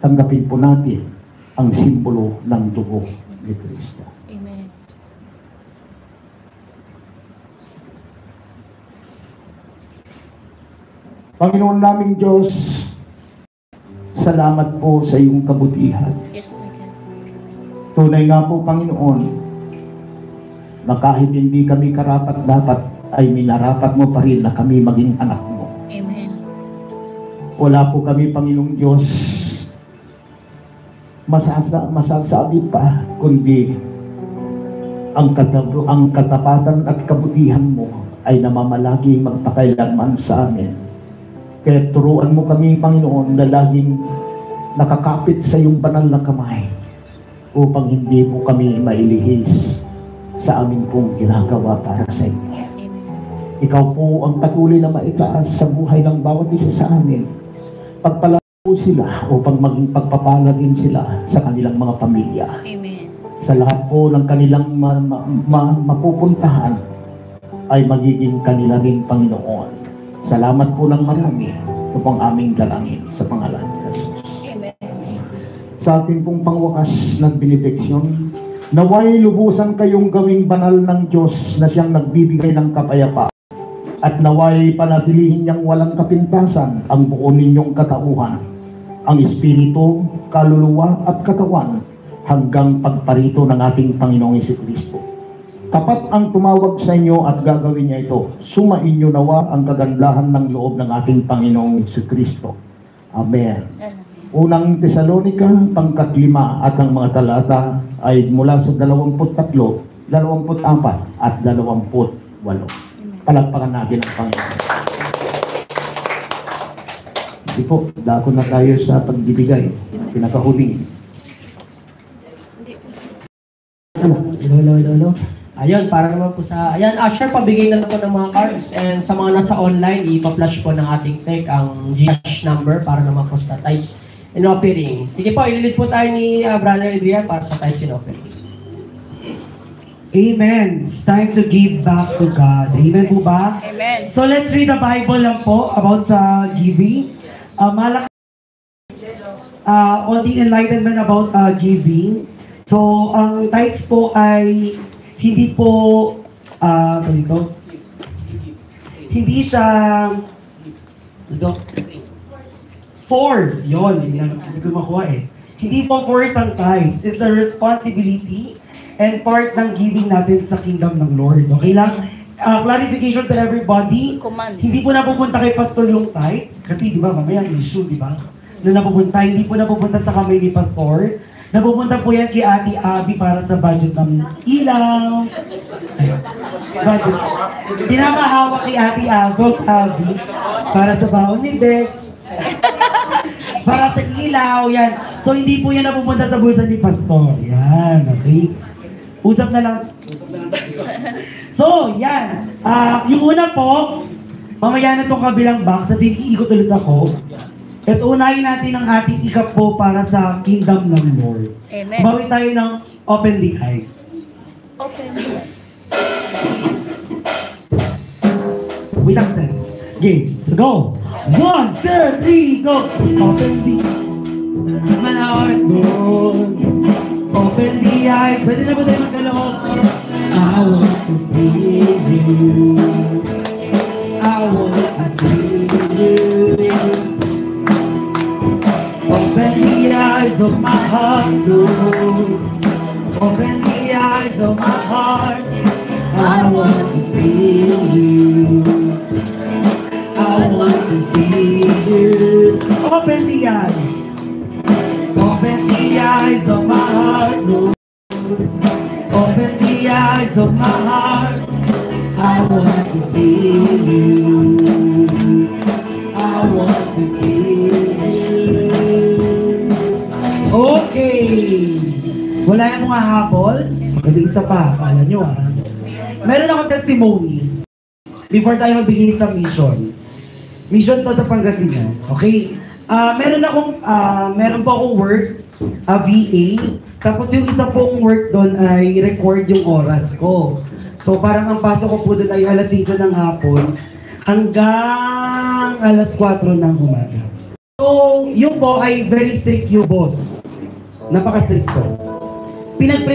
tanggapin po natin ang simbolo ng dugo ni Kristo. Amen. Panginoon naming Diyos, salamat po sa iyong kabutihan. Yes, my God. Tunay nga po, Panginoon, na kahit hindi kami karapat-dapat, ay minarapat mo pa rin na kami maging anak mo. Amen. Wala po kami, Panginoong Diyos, masasabi pa, kundi ang katapatan at kabutihan mo ay namamalaging magpakailanman sa amin. Kaya turuan mo kami, Panginoon, na laging nakakapit sa iyong banal na kamay upang hindi po kami mailihis sa amin pong ginagawa para sa inyo. Ikaw po ang patuloy na maitaas sa buhay ng bawat isa sa amin. Pagpala po sila upang maging pagpapala din sila sa kanilang mga pamilya. Amen. Sa lahat po ng kanilang mapupuntahan ay magiging kanila rin, Panginoon. Salamat po ng marami. Ito pong aming dalangin sa pangalan ni Jesus. Amen. Sa ating pong pangwakas ng benediksyon, naway lubusan kayong gawing banal ng Diyos na siyang nagbibigay ng kapayapaan. At naway panatilihin niyang walang kapintasan ang buo ninyong katauhan, ang espiritu, kaluluwa at katawan hanggang pagparito ng ating Panginoong Jesucristo. Tapat ang tumawag sa inyo at gagawin niya ito. Sumain niyo nawa ang kagandahan ng loob ng ating Panginoong Jesucristo. Amen. Unang Tesalonica, pangkat 5 at ang mga talata ay mula sa 23, 24 at 28. Palagpakan natin ang Panginoon. Hindi po, dako na tayo sa pagbibigay. Pinakahuling. Hello. Ayun, para naman po sa... Ayan, Asher, pabigay na po ng mga cards. And sa mga nasa online, ipa-flash po ng ating tech ang GCash number para naman po sa ties in offering. Sige po, ililid po tayo ni Brother Adrian para sa ties in offering. Amen. It's time to give back to God. Amen po ba? Amen. So let's read the Bible lang po about sa giving. Malaki on the enlightenment about giving. So, ang tithes po ay hindi po, hindi siya, force, yun, hindi ko makuha eh. Hindi po force ang tithes, it's a responsibility and part ng giving natin sa kingdom ng Lord. Okay lang? Clarification to everybody, hindi po napupunta kay pastor yung tithes, kasi di ba, mamaya issue, di ba? Na napupunta, hindi po napupunta sa kamay ni pastor, napupunta po yan kay Ate Abby para sa budget ng ilaw. Budget. Pinapahawak kay Ate Abby para sa baon ni Dex. Para sa ilaw, yan. So, hindi po yan napupunta sa bulsa ni Pastor. Yan, okay? Usap na lang. So, yan. Yung una po, mamaya na itong kabilang box, kasi iikot ulit ako. At unahin natin ang ating ikap po para sa kingdom ng Lord. Amen. Bawi tayo ng open the eyes. Open. Wait lang, sir. Okay, so go. 1, 2, 3, go. Open the man heart, Lord. Open the eyes. Pwede na ba tayo magkaloob? I want to see you. I want to see you. Open the eyes of my heart, Lord. Open the eyes of my heart. I want to see you. I want to see you. Open the eyes. Open the eyes of my heart, Lord. Open the eyes of my heart. I want to see you. I want to see you. Okay. Wala yung mga habol? Pwede isa pa. Kala nyo Meron akong testimony before tayo magbigay sa mission. Mission to sa Pangasinan. Okay? Meron po akong work, VA. Tapos yung isa pong work doon ay record yung oras ko. So parang ang pasok ko po doon ay alas 5 ng hapon hanggang alas 4 ng umaga. So, yung po ay very strict yung boss. Napaka-strict to. Pinag-pray